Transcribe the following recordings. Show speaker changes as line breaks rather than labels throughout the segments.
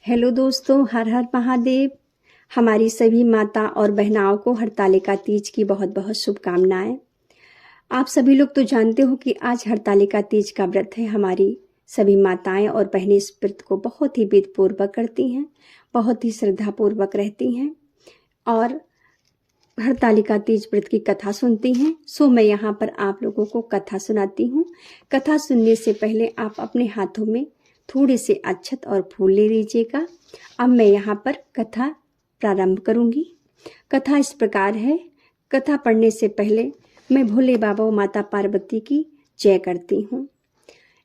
Hello दोस्तों, हर हर महादेव। हमारी सभी माता और बहनाओं को हरतालिका तीज की बहुत बहुत शुभकामनाएं। आप सभी लोग तो जानते हो कि आज हरतालिका तीज का व्रत है। हमारी सभी माताएं और बहनें इस व्रत को बहुत ही विधिपूर्वक करती हैं, बहुत ही श्रद्धापूर्वक रहती हैं और हरतालिका तीज व्रत की कथा सुनती हैं। सो मैं यहाँ पर आप लोगों को कथा सुनाती हूँ। कथा सुनने से पहले आप अपने हाथों में थोड़े से अक्षत और फूल ले लीजिएगा। अब मैं यहाँ पर कथा प्रारंभ करूँगी। कथा इस प्रकार है। कथा पढ़ने से पहले मैं भोले बाबा और माता पार्वती की जय करती हूँ।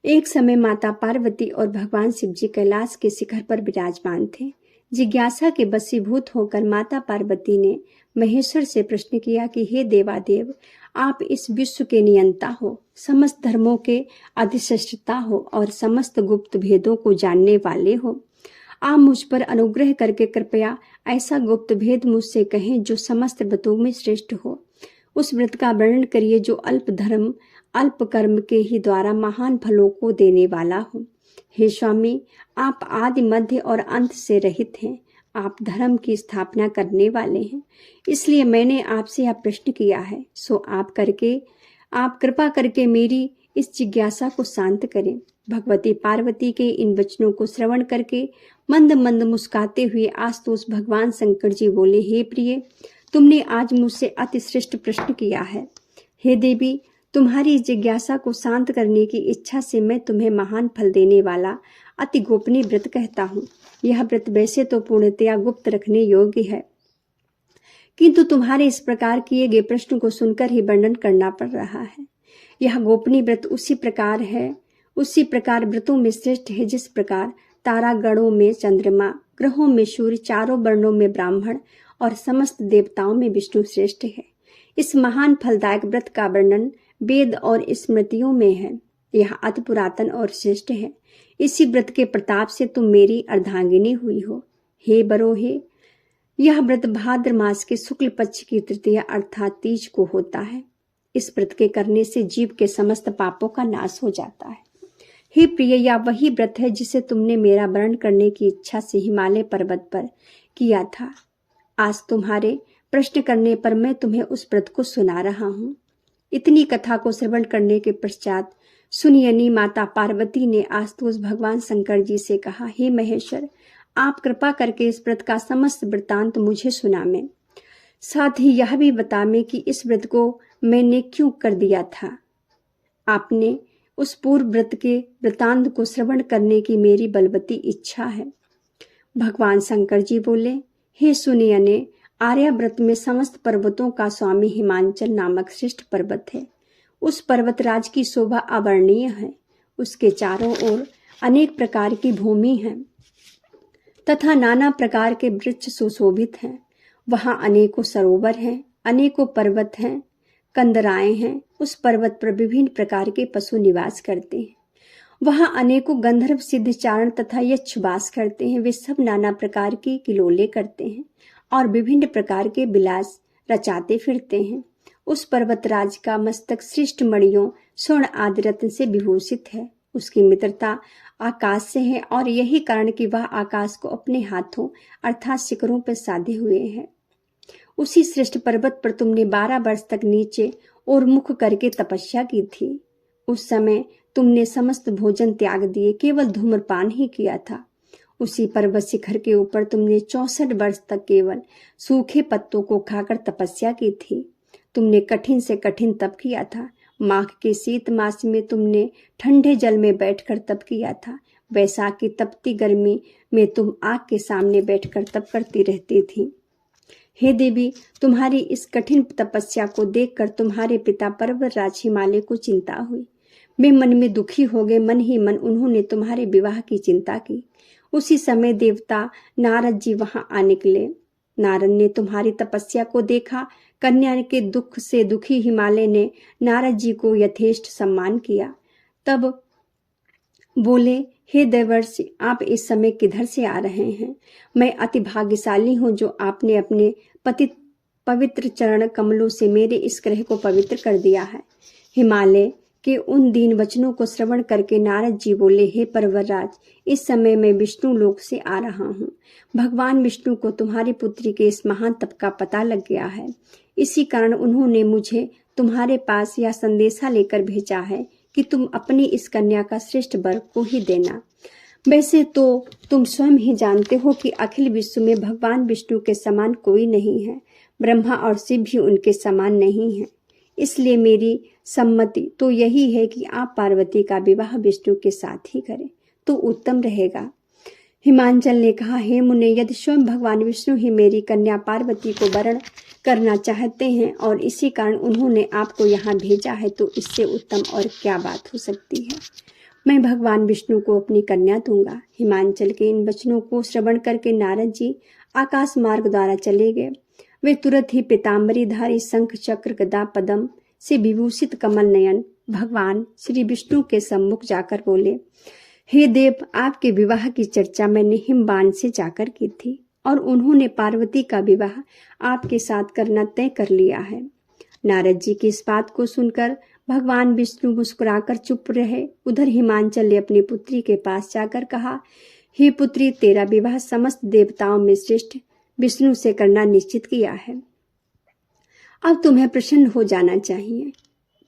एक समय माता पार्वती और भगवान शिव जी कैलाश के शिखर पर विराजमान थे। जिज्ञासा के वशीभूत होकर माता पार्वती ने महेश्वर से प्रश्न किया कि हे देवादेव, आप इस विश्व के नियंता हो, समस्त धर्मों के अधिष्ठाता हो और समस्त गुप्त भेदों को जानने वाले हो। आप मुझ पर अनुग्रह करके कृपया ऐसा गुप्त भेद मुझसे कहें जो समस्त व्रतों में श्रेष्ठ हो। उस व्रत का वर्णन करिए जो अल्प धर्म अल्प कर्म के ही द्वारा महान फलों को देने वाला हो। हे स्वामी, आप आदि मध्य और अंत से रहित हैं। आप धर्म की स्थापना करने वाले हैं, इसलिए मैंने आपसे यह प्रश्न किया है। सो आप कृपा करके मेरी इस जिज्ञासा को शांत करें। भगवती पार्वती के इन वचनों को श्रवण करके मंद मंद मुस्काते हुए आस्तोष भगवान शंकर जी बोले, हे प्रिय, तुमने आज मुझसे अति श्रेष्ठ प्रश्न किया है। हे देवी, तुम्हारी जिज्ञासा को शांत करने की इच्छा से मैं तुम्हें महान फल देने वाला अति गोपनीय व्रत कहता हूँ। यह व्रत वैसे तो पूर्णतया गुप्त रखने योग्य है, किंतु तुम्हारे इस प्रकार किए गए प्रश्न को सुनकर ही वर्णन करना पड़ रहा है। यह गोपनीय व्रत उसी प्रकार व्रतों में श्रेष्ठ है जिस प्रकार तारागणों में चंद्रमा, ग्रहों में सूर्य, चारों वर्णों में ब्राह्मण और समस्त देवताओं में विष्णु श्रेष्ठ है। इस महान फलदायक व्रत का वर्णन वेद और स्मृतियों में है। यह अति पुरातन और श्रेष्ठ है। इसी व्रत के प्रताप से तुम मेरी अर्धांगिनी हुई हो। हे बरोहे, यह व्रत भाद्र मास के शुक्ल पक्ष की तृतीया अर्थात तीज को होता है। इस व्रत के करने से जीव के समस्त पापों का नाश हो जाता है। हे प्रिय, यह वही व्रत है जिसे तुमने मेरा वर्ण करने की इच्छा से हिमालय पर्वत पर किया था। आज तुम्हारे प्रश्न करने पर मैं तुम्हें उस व्रत को सुना रहा हूँ। इतनी कथा को श्रवण करने के पश्चात सुनियनी माता पार्वती ने आस्तोष भगवान शंकर जी से कहा, हे महेश्वर, आप कृपा करके इस व्रत का समस्त वृत्तांत मुझे सुनावें। साथ ही यह भी बतावें कि इस व्रत को मैंने क्यों कर दिया था। आपने उस पूर्व व्रत के वृत्तांत को श्रवण करने की मेरी बलवती इच्छा है। भगवान शंकर जी बोले, हे सुनियने, आर्याव्रत में समस्त पर्वतों का स्वामी हिमांचल नामक श्रेष्ठ पर्वत है। उस पर्वतराज की शोभा अवर्णीय है। उसके चारों ओर अनेक प्रकार की भूमि है तथा नाना प्रकार के वृक्ष सुशोभित हैं। वहां अनेकों सरोवर हैं, अनेकों पर्वत हैं, कंदराएं हैं। उस पर्वत पर विभिन्न प्रकार के पशु निवास करते हैं। वहां अनेकों गंधर्व, सिद्ध, चारण तथा यक्ष वास करते हैं। वे सब नाना प्रकार की किलोले करते हैं और विभिन्न प्रकार के विलास रचाते फिरते हैं। उस पर्वतराज का मस्तक श्रेष्ठ मणियों, स्वर्ण आदि रत्न से विभूषित है। उसकी मित्रता आकाश से है और यही कारण कि वह आकाश को अपने हाथों अर्थात शिखरों पर साधे हुए है। उसी श्रेष्ठ पर्वत पर तुमने 12 वर्ष तक नीचे और मुख करके तपस्या की थी। उस समय तुमने समस्त भोजन त्याग दिए, केवल धूम्रपान ही किया था। उसी पर्वत शिखर के ऊपर तुमने 64 वर्ष तक केवल सूखे पत्तों को खाकर तपस्या की थी। तुमने कठिन से कठिन तप किया था। माघ के शीत मास में तुमने ठंडे जल में बैठकर तप किया था। वैशाख की तपती गर्मी में तुम आग के सामने बैठकर तप करती रहती थी। हे देवी, तुम्हारी इस कठिन तपस्या को देखकर तुम्हारे पिता पर्वतराज हिमालय को चिंता हुई। वे मन में दुखी हो गए। मन ही मन उन्होंने तुम्हारे विवाह की चिंता की। उसी समय देवता नारद जी वहां आ निकले। नारद ने तुम्हारी तपस्या को देखा। कन्या के दुख से दुखी हिमालय ने नारद जी को यथेष्ट सम्मान किया। तब बोले, हे देवर्षि, आप इस समय किधर से आ रहे हैं? मैं अति भाग्यशाली हूँ जो आपने अपने पवित्र चरण कमलों से मेरे इस ग्रह को पवित्र कर दिया है। हिमालय कि उन दीन वचनों को श्रवण करके नारद जी बोले, हे पर्वतराज, इस समय मैं विष्णु लोक से आ रहा हूँ। भगवान विष्णु को तुम्हारी पुत्री के इस महान तप का पता लग गया है। इसी कारण उन्होंने मुझे तुम्हारे पास यह संदेशा लेकर भेजा है कि तुम अपनी इस कन्या का श्रेष्ठ वर को ही देना। वैसे तो तुम स्वयं ही जानते हो कि अखिल विश्व में भगवान विष्णु के समान कोई नहीं है। ब्रह्मा और शिव भी उनके समान नहीं है। इसलिए मेरी सम्मति तो यही है कि आप पार्वती का विवाह विष्णु के साथ ही करें तो उत्तम रहेगा। हिमांचल ने कहा, हे मुने, यदि स्वयं भगवान विष्णु ही मेरी कन्या पार्वती को वरण करना चाहते हैं और इसी कारण उन्होंने आपको यहाँ भेजा है तो इससे उत्तम और क्या बात हो सकती है। मैं भगवान विष्णु को अपनी कन्या दूंगा। हिमांचल के इन वचनों को श्रवण करके नारद जी आकाश मार्ग द्वारा चले गए। वे तुरंत ही पीताम्बरीधारी शंख चक्र गदा पद्म से विभूषित कमल नयन भगवान श्री विष्णु के सम्मुख जाकर बोले, हे देव, आपके विवाह की चर्चा मैंने हिमबान से जाकर की थी और उन्होंने पार्वती का विवाह आपके साथ करना तय कर लिया है। नारद जी की इस बात को सुनकर भगवान विष्णु मुस्कुराकर चुप रहे। उधर हिमांचल ने अपनी पुत्री के पास जाकर कहा, हे पुत्री, तेरा विवाह समस्त देवताओं में श्रेष्ठ विष्णु से करना निश्चित किया है। अब तुम्हें प्रसन्न हो जाना चाहिए।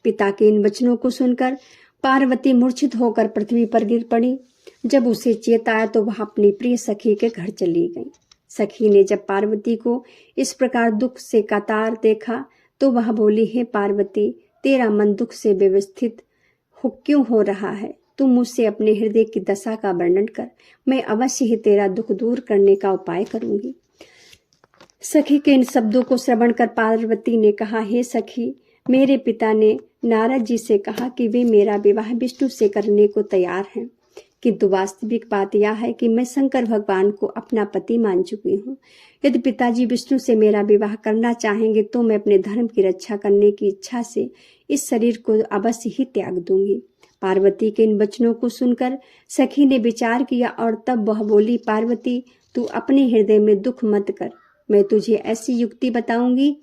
पिता के इन वचनों को सुनकर पार्वती मूर्छित होकर पृथ्वी पर गिर पड़ी। जब उसे चेत आया तो वह अपनी प्रिय सखी के घर चली गई। सखी ने जब पार्वती को इस प्रकार दुख से कातर देखा तो वह बोली, हे पार्वती, तेरा मन दुख से व्यवस्थित क्यों हो रहा है? तुम मुझसे अपने हृदय की दशा का वर्णन कर, मैं अवश्य ही तेरा दुख दूर करने का उपाय करूंगी। सखी के इन शब्दों को श्रवण कर पार्वती ने कहा, हे सखी, मेरे पिता ने नारद जी से कहा कि वे मेरा विवाह विष्णु से करने को तैयार हैं, किंतु वास्तविक बात यह है कि मैं शंकर भगवान को अपना पति मान चुकी हूँ। यदि पिताजी विष्णु से मेरा विवाह करना चाहेंगे तो मैं अपने धर्म की रक्षा करने की इच्छा से इस शरीर को अवश्य ही त्याग दूंगी। पार्वती के इन वचनों को सुनकर सखी ने विचार किया और तब वह बोली, पार्वती, तू अपने हृदय में दुख मत कर। मैं तुझे ऐसी युक्ति बताऊंगी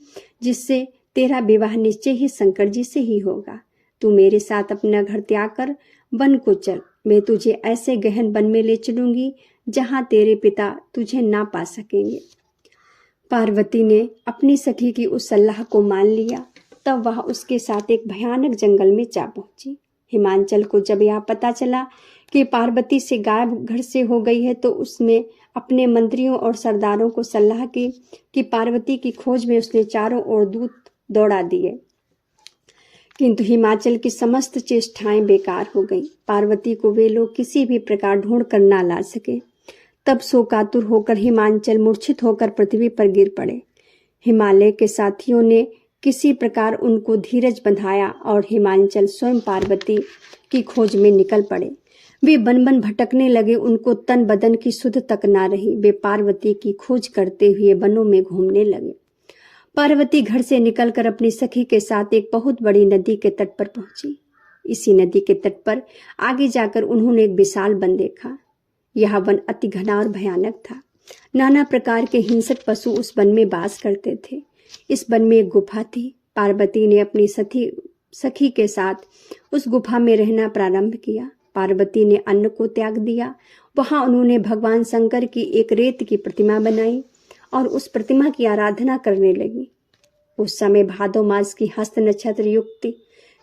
जिससे तेरा विवाह निश्चय ही शंकर जी से ही होगा। तू मेरे साथ अपना घर त्याग कर वन को चल। मैं तुझे ऐसे गहन वन में ले चलूंगी जहां तेरे पिता तुझे ना पा सकेंगे। पार्वती ने अपनी सखी की उस सलाह को मान लिया। तब वह उसके साथ एक भयानक जंगल में जा पहुंची। हिमांचल को जब यह पता चला कि पार्वती से गायब घर से हो गई है तो उसने अपने मंत्रियों और सरदारों को सलाह की कि पार्वती की खोज में उसने चारों ओर दूत दौड़ा दिए, किंतु हिमाचल की समस्त चेष्टाएं बेकार हो गईं। पार्वती को वे लोग किसी भी प्रकार ढूंढ कर ना ला सके। तब शोकातुर होकर हिमांचल मूर्छित होकर पृथ्वी पर गिर पड़े। हिमालय के साथियों ने किसी प्रकार उनको धीरज बंधाया और हिमांचल स्वयं पार्वती की खोज में निकल पड़े। वे बन बन भटकने लगे। उनको तन बदन की सुध तक ना रही। वे पार्वती की खोज करते हुए वनों में घूमने लगे। पार्वती घर से निकलकर अपनी सखी के साथ एक बहुत बड़ी नदी के तट पर पहुंची। इसी नदी के तट पर आगे जाकर उन्होंने एक विशाल वन देखा। यह वन अति घना और भयानक था। नाना प्रकार के हिंसक पशु उस वन में वास करते थे। इस वन में एक गुफा थी। पार्वती ने अपनी सखी के साथ उस गुफा में रहना प्रारंभ किया। पार्वती ने अन्न को त्याग दिया। वहां उन्होंने भगवान शंकर की एक रेत की प्रतिमा बनाई और उस प्रतिमा की आराधना करने लगी। उस समय भादो मास की हस्त नक्षत्र युक्त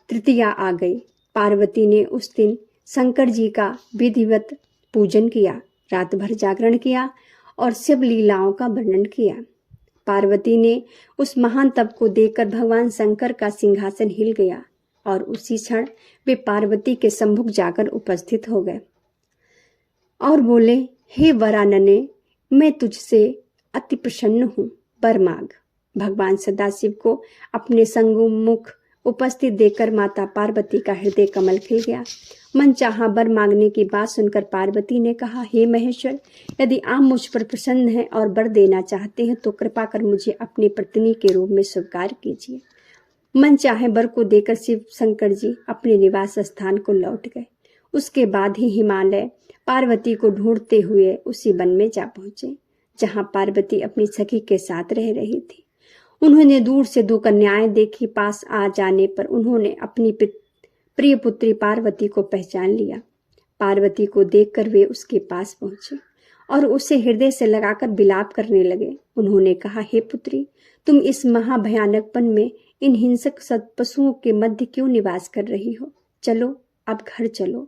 तृतीया आ गई। पार्वती ने उस दिन शंकर जी का विधिवत पूजन किया, रात भर जागरण किया और शिव लीलाओं का वर्णन किया। पार्वती ने उस महान तप को देखकर भगवान शंकर का सिंहासन हिल गया और उसी क्षण वे पार्वती के सम्मुख जाकर उपस्थित हो गए और बोले, हे वरानने, मैं तुझसे अति प्रसन्न हूँ, वर मांग। भगवान सदाशिव को अपने सम्मुख उपस्थित देखकर माता पार्वती का हृदय कमल खिल गया। मन चाहा वर मांगने की बात सुनकर पार्वती ने कहा, हे महेश्वर, यदि आप मुझ पर प्रसन्न हैं और वर देना चाहते हैं तो कृपा कर मुझे अपनी पत्नी के रूप में स्वीकार कीजिए। मन चाहे वर को देकर शिव शंकर जी अपने निवास स्थान को लौट गए। उसके बाद ही हिमालय पार्वती को ढूंढते हुए उसी वन में जा पहुंचे जहां पार्वती अपनी सखी के साथ रह रही थी। उन्होंने दूर से दो कन्याएं देखी। पास आ जाने पर उन्होंने अपनी प्रिय पुत्री पार्वती को पहचान लिया। पार्वती को देखकर वे उसके पास पहुंचे और उसे हृदय से लगाकर विलाप करने लगे। उन्होंने कहा, हे पुत्री, तुम इस महाभयानक वन में इन हिंसक पशुओं के मध्य क्यों निवास कर रही हो? चलो, अब घर चलो।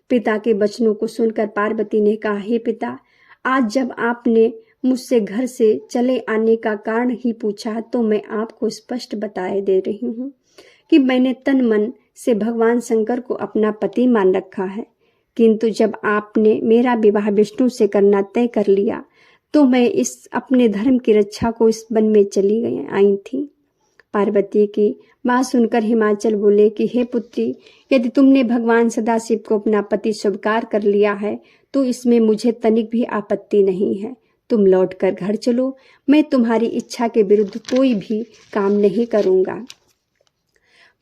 पिता के वचनों को सुनकर पार्वती ने कहा, हे पिता, आज जब आपने मुझसे घर से चले आने का कारण ही पूछा तो मैं आपको स्पष्ट बताए दे रही हूँ कि मैंने तन मन से भगवान शंकर को अपना पति मान रखा है, किंतु जब आपने मेरा विवाह विष्णु से करना तय कर लिया तो मैं इस अपने धर्म की रक्षा को इस वन में चली आई थी। पार्वती की बात सुनकर हिमाचल बोले कि हे पुत्री, यदि तुमने भगवान सदाशिव को अपना पति स्वीकार कर लिया है तो इसमें मुझे तनिक भी आपत्ति नहीं है। तुम लौटकर घर चलो, मैं तुम्हारी इच्छा के विरुद्ध कोई भी काम नहीं करूंगा।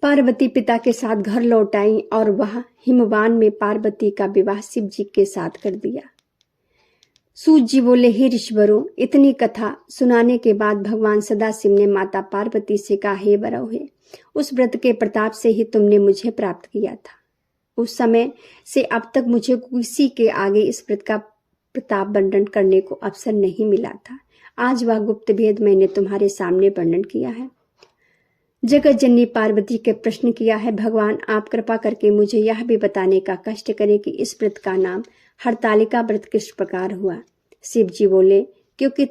पार्वती पिता के साथ घर लौट आई और वह हिमवान में पार्वती का विवाह शिव जी के साथ कर दिया। सूत जी बोले, हे ऋषिवरों, इतनी कथा सुनाने के बाद भगवान सदाशिव ने माता पार्वती से कहा, हे बरौहे, उस व्रत के प्रताप से ही तुमने मुझे प्राप्त किया था। उस समय से अब तक मुझे किसी के आगे इस व्रत का प्रताप वर्णन करने को अवसर नहीं मिला था। आज वह गुप्त भेद मैंने तुम्हारे सामने वर्णन किया है। जगत जननी पार्वती के प्रश्न किया है, भगवान आप कृपा करके मुझे यह भी बताने का कष्ट करें कि इस व्रत का नाम हरतालिका व्रत किस प्रकार हुआ। शिव जी बोले, क्योंकि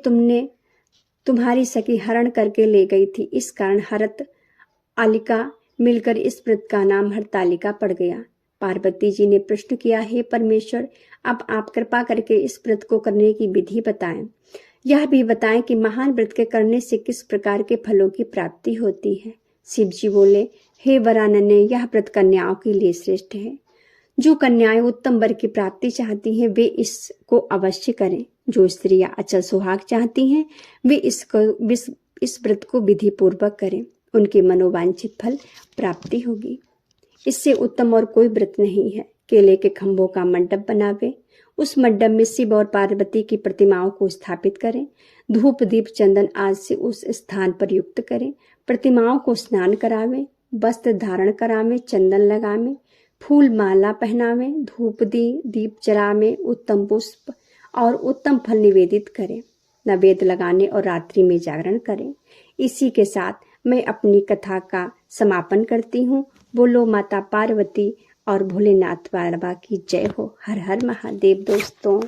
तुम्हारी सखी हरण करके ले गई थी, इस कारण हरत आलिका मिलकर इस व्रत का नाम हरतालिका पड़ गया। पार्वती जी ने प्रश्न किया, हे परमेश्वर, अब आप कृपा करके इस व्रत को करने की विधि बताएं। यह भी बताएं कि महान व्रत के करने से किस प्रकार के फलों की प्राप्ति होती है। शिव जी बोले, हे वरानने, यह व्रत कन्याओं के लिए श्रेष्ठ है। जो कन्याएं उत्तम वर की प्राप्ति चाहती हैं वे इसको अवश्य करें। जो स्त्रियां अचल सुहाग चाहती हैं वे इस व्रत को विधि पूर्वक करें, उनके मनोवांछित फल प्राप्ति होगी। इससे उत्तम और कोई व्रत नहीं है। केले के खंभों का मंडप बनावे, उस मंडप में शिव और पार्वती की प्रतिमाओं को स्थापित करें, धूप दीप चंदन आज से उस स्थान पर युक्त करें, प्रतिमाओं को स्नान करावें, वस्त्र धारण करावें, चंदन लगावें, फूल माला पहनावें, धूप दीप जलावें, उत्तम पुष्प और उत्तम फल निवेदित करें, नैवेद्य लगाने और रात्रि में जागरण करें। इसी के साथ मैं अपनी कथा का समापन करती हूँ। बोलो माता पार्वती और भोलेनाथ बाबा की जय हो। हर हर महादेव दोस्तों।